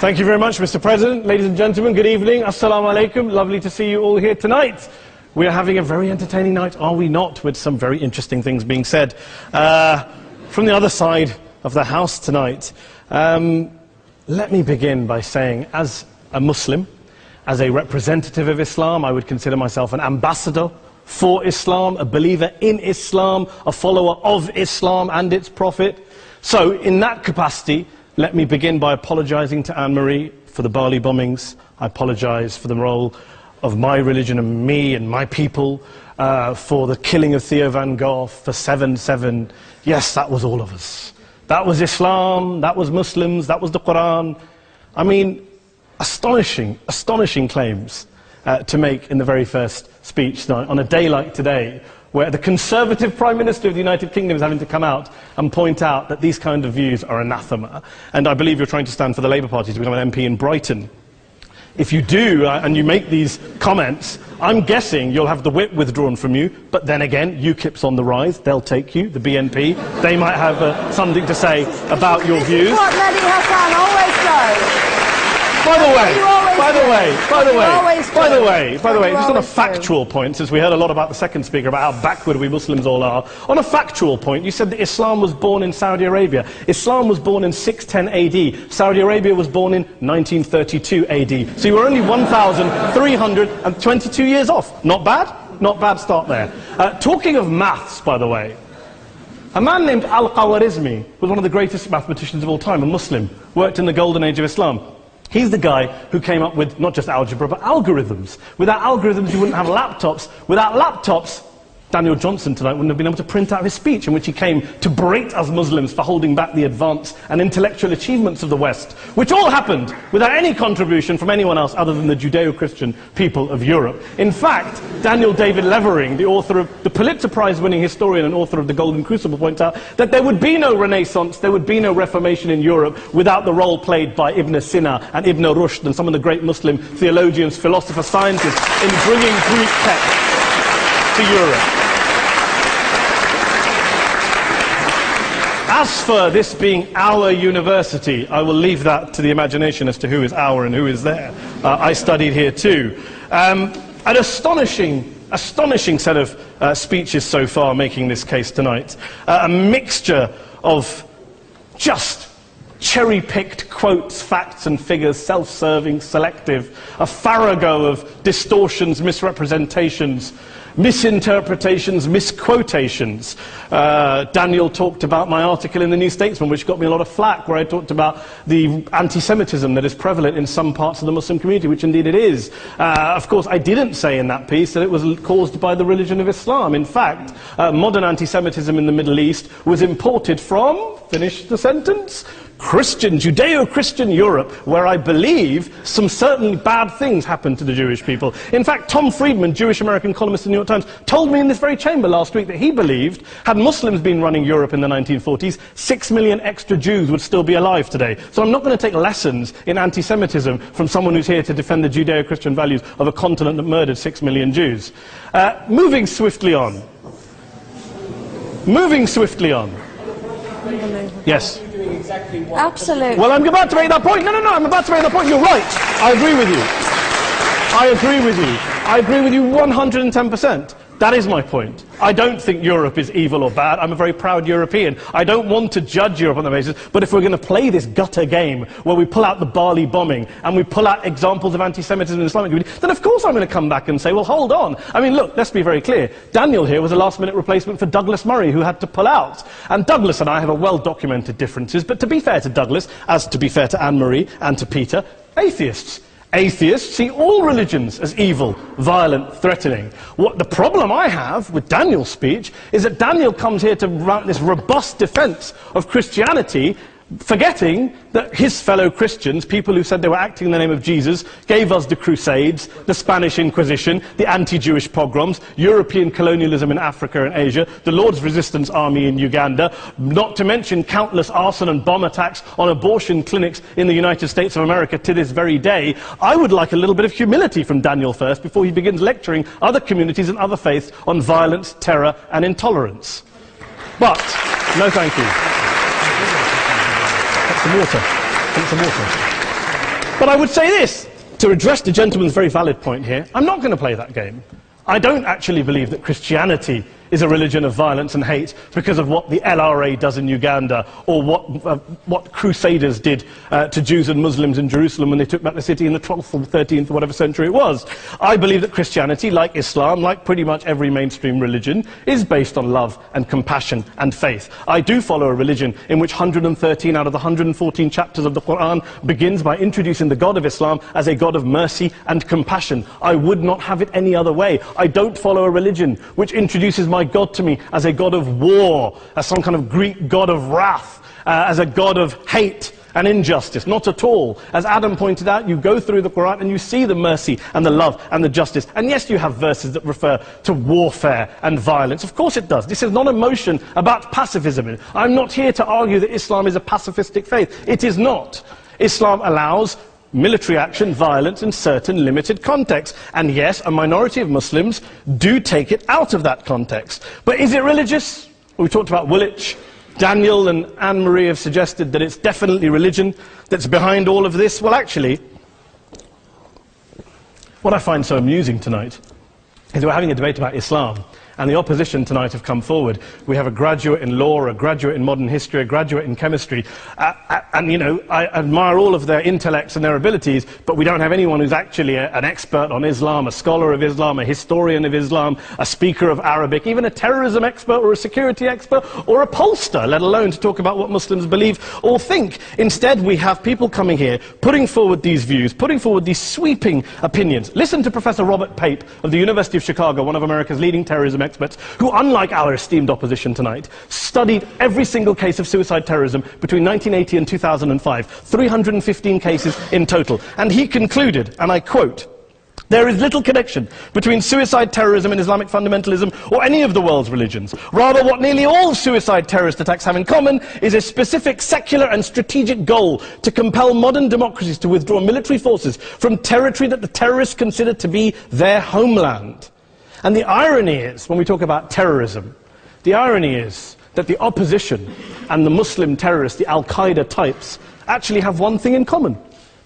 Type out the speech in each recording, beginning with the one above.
Thank you very much, Mr. President. Ladies and gentlemen, good evening. Assalamu alaikum. Lovely to see you all here tonight. We are having a very entertaining night, are we not, with some very interesting things being said from the other side of the house tonight. Let me begin by saying, as a Muslim, as a representative of Islam, I would consider myself an ambassador for Islam, a believer in Islam, a follower of Islam and its Prophet. So, in that capacity, let me begin by apologizing to Anne-Marie for the Bali bombings. I apologize for the role of my religion and me and my people, for the killing of Theo van Gogh, for 7/7. Yes, that was all of us. That was Islam, that was Muslims, that was the Quran. I mean, astonishing claims to make in the very first speech tonight, on a day like today, where the Conservative Prime Minister of the United Kingdom is having to come out and point out that these kind of views are anathema. And I believe you're trying to stand for the Labour Party to become an MP in Brighton. If you do, and you make these comments, I'm guessing you'll have the whip withdrawn from you, but then again, UKIP's on the rise, they'll take you, the BNP, they might have something to say about your views. What Mehdi Hassan always does. By the way, just on a factual point, since we heard a lot about the second speaker, about how backward we Muslims all are, on a factual point, you said that Islam was born in Saudi Arabia. Islam was born in 610 AD. Saudi Arabia was born in 1932 AD. So you were only 1,322 years off. Not bad? Not bad start there. Talking of maths, by the way, a man named Al-Khawarizmi was one of the greatest mathematicians of all time, a Muslim, worked in the golden age of Islam. He's the guy who came up with not just algebra, but algorithms. Without algorithms, you wouldn't have laptops. Without laptops, Daniel Johnson tonight wouldn't have been able to print out his speech in which he came to berate us Muslims for holding back the advance and intellectual achievements of the West, which all happened without any contribution from anyone else other than the Judeo-Christian people of Europe. In fact, Daniel David Levering, the author of the Pulitzer Prize-winning historian and author of The Golden Crucible, points out that there would be no Renaissance, there would be no Reformation in Europe without the role played by Ibn Sina and Ibn Rushd and some of the great Muslim theologians, philosophers, scientists in bringing Greek texts to Europe. As for this being our university, I will leave that to the imagination as to who is our and who is there. I studied here too. An astonishing set of speeches so far making this case tonight. A mixture of just cherry-picked quotes, facts and figures, self-serving, selective, a farrago of distortions, misrepresentations, misinterpretations, misquotations. Daniel talked about my article in the New Statesman, which got me a lot of flack, where I talked about the anti-Semitism that is prevalent in some parts of the Muslim community, which indeed it is. Of course, I didn't say in that piece that it was caused by the religion of Islam. In fact, modern anti-Semitism in the Middle East was imported from, finish the sentence, Christian, Judeo-Christian Europe, where I believe some certainly bad things happened to the Jewish people. In fact, Tom Friedman, Jewish-American columnist in the New York Times, told me in this very chamber last week that he believed, had Muslims been running Europe in the 1940s, 6 million extra Jews would still be alive today. So I'm not going to take lessons in anti-Semitism from someone who's here to defend the Judeo-Christian values of a continent that murdered 6 million Jews. Moving swiftly on. Yes. Absolutely. Well, I'm about to make that point. No, I'm about to make that point. You're right. I agree with you. I agree with you 110%. That is my point. I don't think Europe is evil or bad. I'm a very proud European. I don't want to judge Europe on that basis, but if we're going to play this gutter game where we pull out the Bali bombing and we pull out examples of anti-Semitism in the Islamic community, then of course I'm going to come back and say, well, hold on. I mean, look, let's be very clear. Daniel here was a last-minute replacement for Douglas Murray, who had to pull out. And Douglas and I have a well-documented differences, but to be fair to Douglas, as to be fair to Anne-Marie and to Peter, atheists. Atheists see all religions as evil, violent, threatening. What the problem I have with Daniel's speech is that Daniel comes here to run this robust defense of Christianity, forgetting that his fellow Christians, people who said they were acting in the name of Jesus, gave us the Crusades, the Spanish Inquisition, the anti-Jewish pogroms, European colonialism in Africa and Asia, the Lord's Resistance Army in Uganda, not to mention countless arson and bomb attacks on abortion clinics in the United States of America to this very day. I would like a little bit of humility from Daniel first before he begins lecturing other communities and other faiths on violence, terror and intolerance. But, no thank you. Some water. But I would say this, to address the gentleman's very valid point here, I'm not going to play that game. I don't actually believe that Christianity is a religion of violence and hate because of what the LRA does in Uganda, or what Crusaders did to Jews and Muslims in Jerusalem when they took back the city in the 12th or 13th or whatever century it was. I believe that Christianity, like Islam, like pretty much every mainstream religion, is based on love and compassion and faith. I do follow a religion in which 113 out of the 114 chapters of the Quran begins by introducing the God of Islam as a God of mercy and compassion. I would not have it any other way. I don't follow a religion which introduces my God to me as a God of war, as some kind of Greek God of wrath, as a God of hate and injustice. Not at all. As Adam pointed out, you go through the Quran and you see the mercy and the love and the justice. And yes, you have verses that refer to warfare and violence. Of course it does. This is not a motion about pacifism. I'm not here to argue that Islam is a pacifistic faith. It is not. Islam allows military action, violence in certain limited contexts. And yes, a minority of Muslims do take it out of that context. But is it religious? We talked about Woolwich. Daniel and Anne-Marie have suggested that it's definitely religion that's behind all of this. Well, actually, what I find so amusing tonight is we're having a debate about Islam, and the opposition tonight have come forward. We have a graduate in law, a graduate in modern history, a graduate in chemistry, and you know, I admire all of their intellects and their abilities, but we don't have anyone who's actually an expert on Islam, a scholar of Islam, a historian of Islam, a speaker of Arabic, even a terrorism expert or a security expert or a pollster, let alone to talk about what Muslims believe or think. Instead, we have people coming here, putting forward these views, putting forward these sweeping opinions. Listen to Professor Robert Pape of the University of Chicago, one of America's leading terrorism experts, who, unlike our esteemed opposition tonight, studied every single case of suicide terrorism between 1980 and 2005, 315 cases in total. And he concluded, and I quote, "There is little connection between suicide terrorism and Islamic fundamentalism or any of the world's religions. Rather, what nearly all suicide terrorist attacks have in common is a specific secular and strategic goal to compel modern democracies to withdraw military forces from territory that the terrorists consider to be their homeland." And the irony is, when we talk about terrorism, the irony is that the opposition and the Muslim terrorists, the Al-Qaeda types, actually have one thing in common.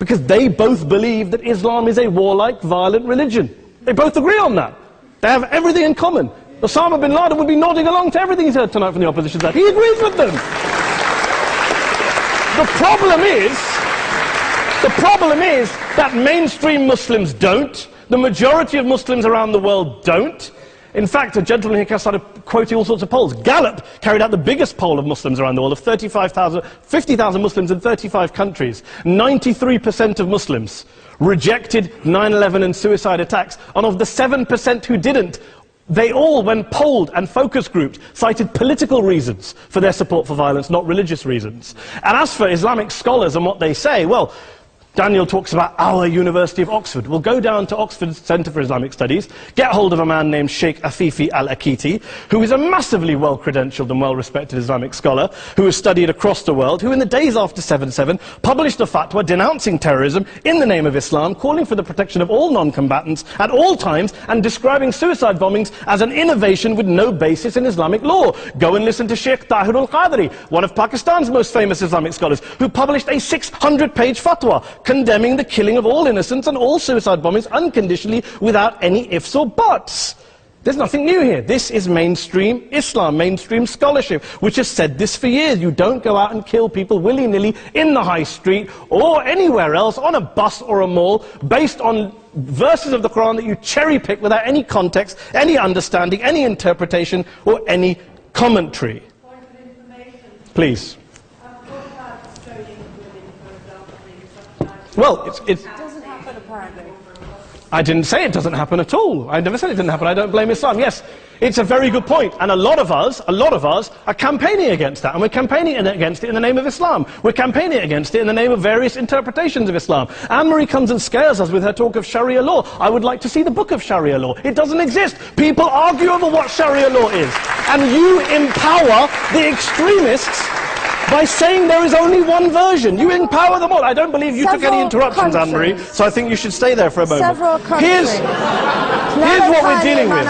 Because they both believe that Islam is a warlike, violent religion. They both agree on that. They have everything in common. Osama bin Laden would be nodding along to everything he's heard tonight from the opposition side. He agrees with them. The problem is that mainstream Muslims don't. The majority of Muslims around the world don't. In fact, a gentleman here started quoting all sorts of polls. Gallup carried out the biggest poll of Muslims around the world, of 50,000 Muslims in 35 countries. 93% of Muslims rejected 9/11 and suicide attacks. And of the 7% who didn't, they all, when polled and focus grouped, cited political reasons for their support for violence, not religious reasons. And as for Islamic scholars and what they say, well, Daniel talks about our University of Oxford. We'll go down to Oxford Centre for Islamic Studies, get hold of a man named Sheikh Afifi al-Akiti, who is a massively well-credentialed and well-respected Islamic scholar, who has studied across the world, who in the days after 7/7 published a fatwa denouncing terrorism in the name of Islam, calling for the protection of all non-combatants at all times, and describing suicide bombings as an innovation with no basis in Islamic law. Go and listen to Sheikh Tahir al-Qadri, one of Pakistan's most famous Islamic scholars, who published a 600-page fatwa condemning the killing of all innocents and all suicide bombings unconditionally without any ifs or buts. There's nothing new here. This is mainstream Islam, mainstream scholarship, which has said this for years. You don't go out and kill people willy-nilly in the high street or anywhere else, on a bus or a mall, based on verses of the Quran that you cherry-pick without any context, any understanding, any interpretation, or any commentary. Point of information. Please. Well, it doesn't happen, apparently. I didn't say it doesn't happen at all. I never said it didn't happen. I don't blame Islam. Yes, it's a very good point. And a lot of us are campaigning against that. And we're campaigning against it in the name of Islam. We're campaigning against it in the name of various interpretations of Islam. Anne-Marie comes and scares us with her talk of Sharia law. I would like to see the book of Sharia law. It doesn't exist. People argue over what Sharia law is. And you empower the extremists by saying there is only one version. You empower them all. I don't believe you took any interruptions, Anne-Marie, so I think you should stay there for a moment. Here's what we're dealing with.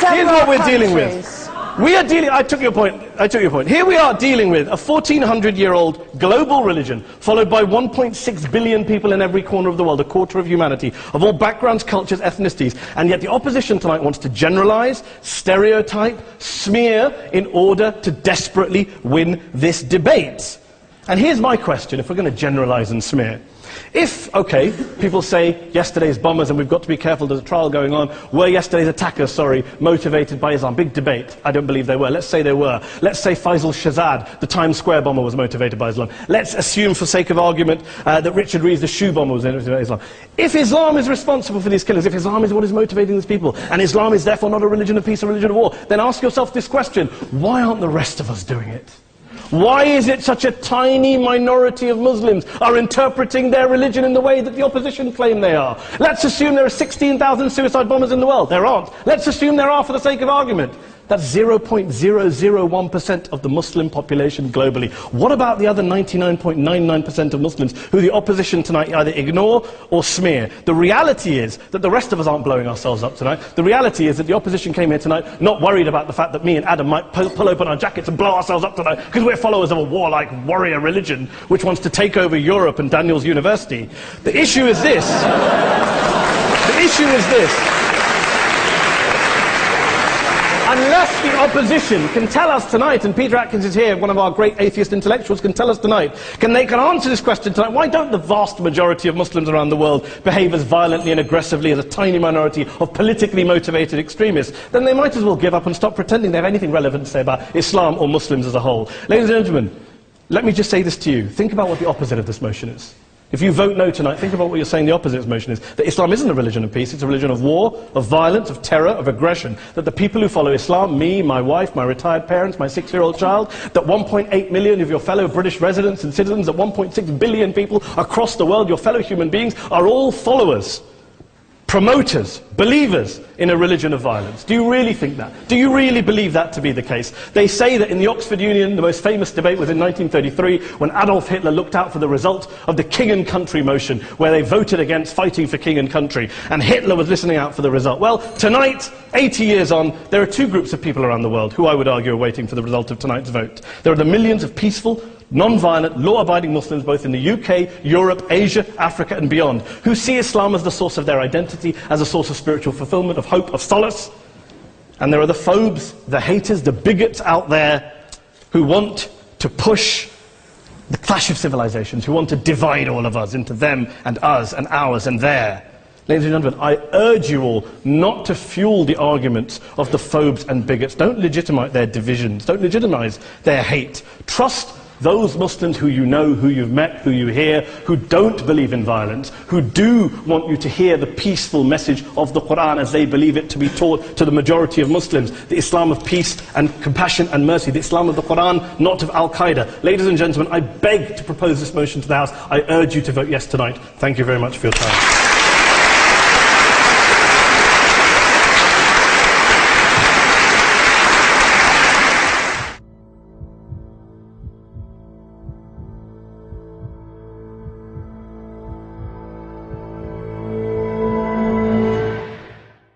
Here's what we're dealing with. We are dealing, I took your point. Here we are dealing with a 1400-year-old global religion, followed by 1.6 billion people in every corner of the world, a quarter of humanity, of all backgrounds, cultures, ethnicities, and yet the opposition tonight wants to generalize, stereotype, smear, in order to desperately win this debate. And here's my question, if we're going to generalize and smear. If, okay, people say yesterday's bombers, and we've got to be careful, there's a trial going on, were yesterday's attackers, motivated by Islam? Big debate. I don't believe they were. Let's say they were. Let's say Faisal Shahzad, the Times Square bomber, was motivated by Islam. Let's assume, for sake of argument, that Richard Reeves, the shoe bomber, was motivated by Islam. If Islam is responsible for these killings, if Islam is what is motivating these people, and Islam is therefore not a religion of peace, a religion of war, then ask yourself this question: why aren't the rest of us doing it? Why is it such a tiny minority of Muslims are interpreting their religion in the way that the opposition claim they are? Let's assume there are 16,000 suicide bombers in the world. There aren't. Let's assume there are for the sake of argument. That's 0.001% of the Muslim population globally. What about the other 99.99% of Muslims who the opposition tonight either ignore or smear? The reality is that the rest of us aren't blowing ourselves up tonight. The reality is that the opposition came here tonight not worried about the fact that me and Adam might pull open our jackets and blow ourselves up tonight because we're followers of a warlike warrior religion which wants to take over Europe and Daniel's university. The issue is this. The issue is this. Unless the opposition can tell us tonight, and Peter Atkins is here, one of our great atheist intellectuals, can tell us tonight, can answer this question tonight: why don't the vast majority of Muslims around the world behave as violently and aggressively as a tiny minority of politically motivated extremists? Then they might as well give up and stop pretending they have anything relevant to say about Islam or Muslims as a whole. Ladies and gentlemen, let me just say this to you. Think about what the opposite of this motion is. If you vote no tonight, think about what you're saying the opposite of this motion is. That Islam isn't a religion of peace, it's a religion of war, of violence, of terror, of aggression. That the people who follow Islam, me, my wife, my retired parents, my 6-year-old child, that 1.8 million of your fellow British residents and citizens, that 1.6 billion people across the world, your fellow human beings, are all followers, promoters, believers in a religion of violence. Do you really think that? Do you really believe that to be the case? They say that in the Oxford Union, the most famous debate was in 1933, when Adolf Hitler looked out for the result of the King and Country motion, where they voted against fighting for King and Country, and Hitler was listening out for the result. Well, tonight, 80 years on, there are two groups of people around the world who I would argue are waiting for the result of tonight's vote. There are the millions of peaceful, non-violent, law-abiding Muslims both in the UK, Europe, Asia, Africa and beyond, who see Islam as the source of their identity, as a source of spiritual fulfillment, of hope, of solace. And there are the phobes, the haters, the bigots out there who want to push the clash of civilizations, who want to divide all of us into them and us and ours and their. Ladies and gentlemen, I urge you all not to fuel the arguments of the phobes and bigots. Don't legitimize their divisions. Don't legitimize their hate. Trust those Muslims who you know, who you've met, who you hear, who don't believe in violence, who do want you to hear the peaceful message of the Quran as they believe it to be taught to the majority of Muslims, the Islam of peace and compassion and mercy, the Islam of the Quran, not of Al-Qaeda. Ladies and gentlemen, I beg to propose this motion to the House. I urge you to vote yes tonight. Thank you very much for your time.